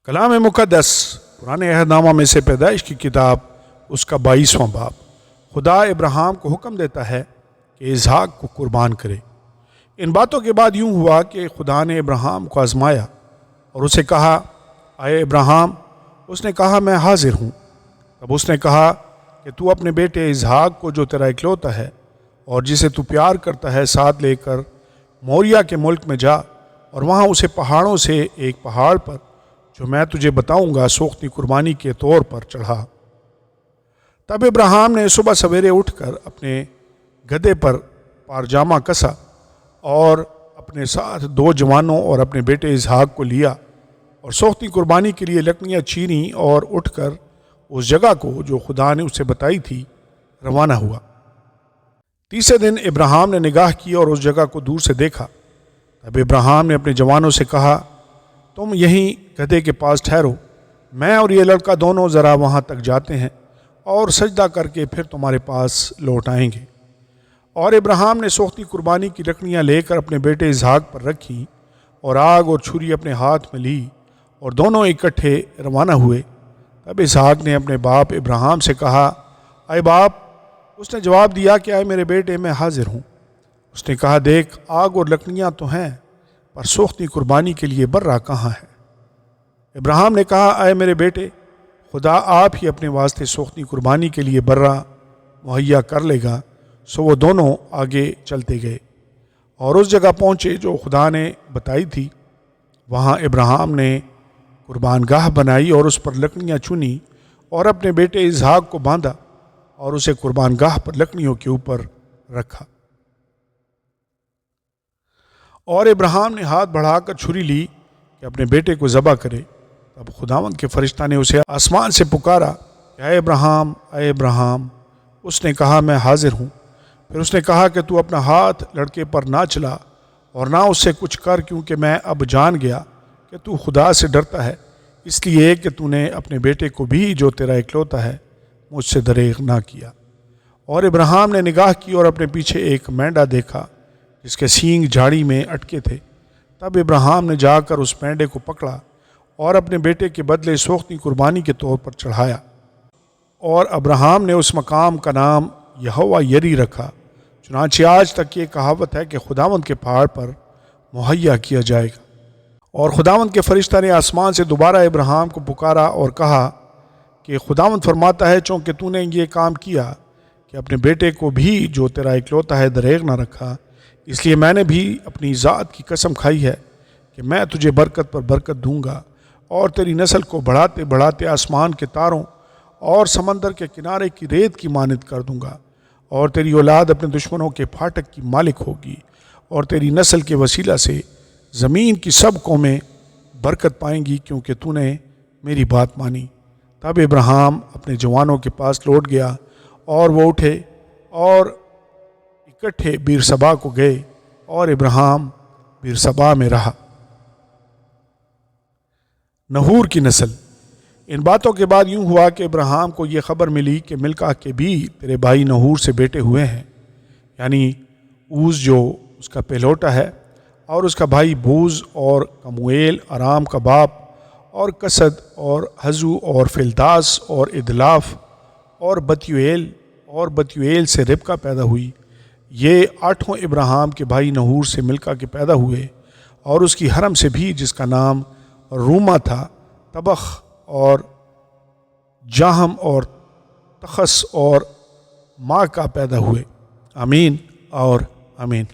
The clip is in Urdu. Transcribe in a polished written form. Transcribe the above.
کلام مقدس پرانے عہد نامہ میں سے پیدائش کی کتاب اس کا 22واں باب۔ خدا ابراہیم کو حکم دیتا ہے کہ اسحاق کو قربان کرے۔ ان باتوں کے بعد یوں ہوا کہ خدا نے ابراہیم کو آزمایا اور اسے کہا، اے ابراہیم۔ اس نے کہا، میں حاضر ہوں۔ تب اس نے کہا کہ تو اپنے بیٹے اسحاق کو جو تیرا اکلوتا ہے اور جسے تو پیار کرتا ہے ساتھ لے کر موریہ کے ملک میں جا اور وہاں اسے پہاڑوں سے ایک پہاڑ پر جو میں تجھے بتاؤں گا سوختی قربانی کے طور پر چڑھا۔ تب ابراہیم نے صبح سویرے اٹھ کر اپنے گدھے پر پارجامہ کسا اور اپنے ساتھ 2 جوانوں اور اپنے بیٹے اسحاق کو لیا اور سوختی قربانی کے لیے لکڑیاں چینی اور اٹھ کر اس جگہ کو جو خدا نے اسے بتائی تھی روانہ ہوا۔ تیسرے دن ابراہیم نے نگاہ کی اور اس جگہ کو دور سے دیکھا۔ تب ابراہیم نے اپنے جوانوں سے کہا، تم یہیں گدھے کے پاس ٹھہرو، میں اور یہ لڑکا دونوں ذرا وہاں تک جاتے ہیں اور سجدہ کر کے پھر تمہارے پاس لوٹ آئیں گے۔ اور ابراہیم نے سوختی قربانی کی لکڑیاں لے کر اپنے بیٹے اسحاق پر رکھی اور آگ اور چھری اپنے ہاتھ میں لی اور دونوں اکٹھے روانہ ہوئے۔ تب اسحاق نے اپنے باپ ابراہیم سے کہا، اے باپ۔ اس نے جواب دیا کہ اے میرے بیٹے، میں حاضر ہوں۔ اس نے کہا، دیکھ، آگ اور لکڑیاں تو ہیں پر سوختی قربانی کے لیے برہ کہاں ہے؟ ابراہیم نے کہا، اے میرے بیٹے، خدا آپ ہی اپنے واسطے سوختی قربانی کے لیے برہ مہیا کر لے گا۔ سو وہ دونوں آگے چلتے گئے اور اس جگہ پہنچے جو خدا نے بتائی تھی۔ وہاں ابراہیم نے قربان گاہ بنائی اور اس پر لکڑیاں چنی اور اپنے بیٹے اسحاق کو باندھا اور اسے قربان گاہ پر لکڑیوں کے اوپر رکھا۔ اور ابراہیم نے ہاتھ بڑھا کر چھری لی کہ اپنے بیٹے کو ذبح کرے۔ تب خداوند کے فرشتہ نے اسے آسمان سے پکارا کہ اے ابراہیم، اے ابراہیم۔ اس نے کہا، میں حاضر ہوں۔ پھر اس نے کہا کہ تو اپنا ہاتھ لڑکے پر نہ چلا اور نہ اس سے کچھ کر، کیونکہ میں اب جان گیا کہ تو خدا سے ڈرتا ہے، اس لیے کہ تو نے اپنے بیٹے کو بھی جو تیرا اکلوتا ہے مجھ سے دریغ نہ کیا۔ اور ابراہیم نے نگاہ کی اور اپنے پیچھے ایک مینڈا دیکھا جس کے سینگ جھاڑی میں اٹکے تھے۔ تب ابراہیم نے جا کر اس مینڈے کو پکڑا اور اپنے بیٹے کے بدلے سوختی قربانی کے طور پر چڑھایا۔ اور ابراہیم نے اس مقام کا نام یہوہ یری رکھا۔ چنانچہ آج تک یہ کہاوت ہے کہ خداوند کے پہاڑ پر مہیا کیا جائے گا۔ اور خداوند کے فرشتہ نے آسمان سے دوبارہ ابراہیم کو پکارا اور کہا کہ خداوند فرماتا ہے، چونکہ تو نے یہ کام کیا کہ اپنے بیٹے کو بھی جو تیرا اکلوتا ہے دریغ نہ رکھا، اس لیے میں نے بھی اپنی ذات کی قسم کھائی ہے کہ میں تجھے برکت پر برکت دوں گا اور تیری نسل کو بڑھاتے بڑھاتے آسمان کے تاروں اور سمندر کے کنارے کی ریت کی مانند کر دوں گا، اور تیری اولاد اپنے دشمنوں کے پھاٹک کی مالک ہوگی، اور تیری نسل کے وسیلہ سے زمین کی سب قومیں برکت پائیں گی، کیونکہ تو نے میری بات مانی۔ تب ابراہیم اپنے جوانوں کے پاس لوٹ گیا اور وہ اٹھے اور اکٹھے بیرسبا کو گئے اور ابراہیم بیرسبا میں رہا۔ نحور کی نسل۔ ان باتوں کے بعد یوں ہوا کہ ابراہیم کو یہ خبر ملی کہ ملکہ کے بھی تیرے بھائی نحور سے بیٹے ہوئے ہیں، یعنی اوز جو اس کا پہلوٹا ہے، اور اس کا بھائی بوز اور کمویل ارام کا باپ، اور کسد اور حزو اور فلداس اور ادلاف اور بتیویل سے ربکہ پیدا ہوئی۔ یہ 8 ابراہیم کے بھائی نحور سے ملکہ کے پیدا ہوئے، اور اس کی حرم سے بھی جس کا نام روما تھا، تبخ اور جاہم اور تخس اور ماکا پیدا ہوئے۔ آمین اور آمین۔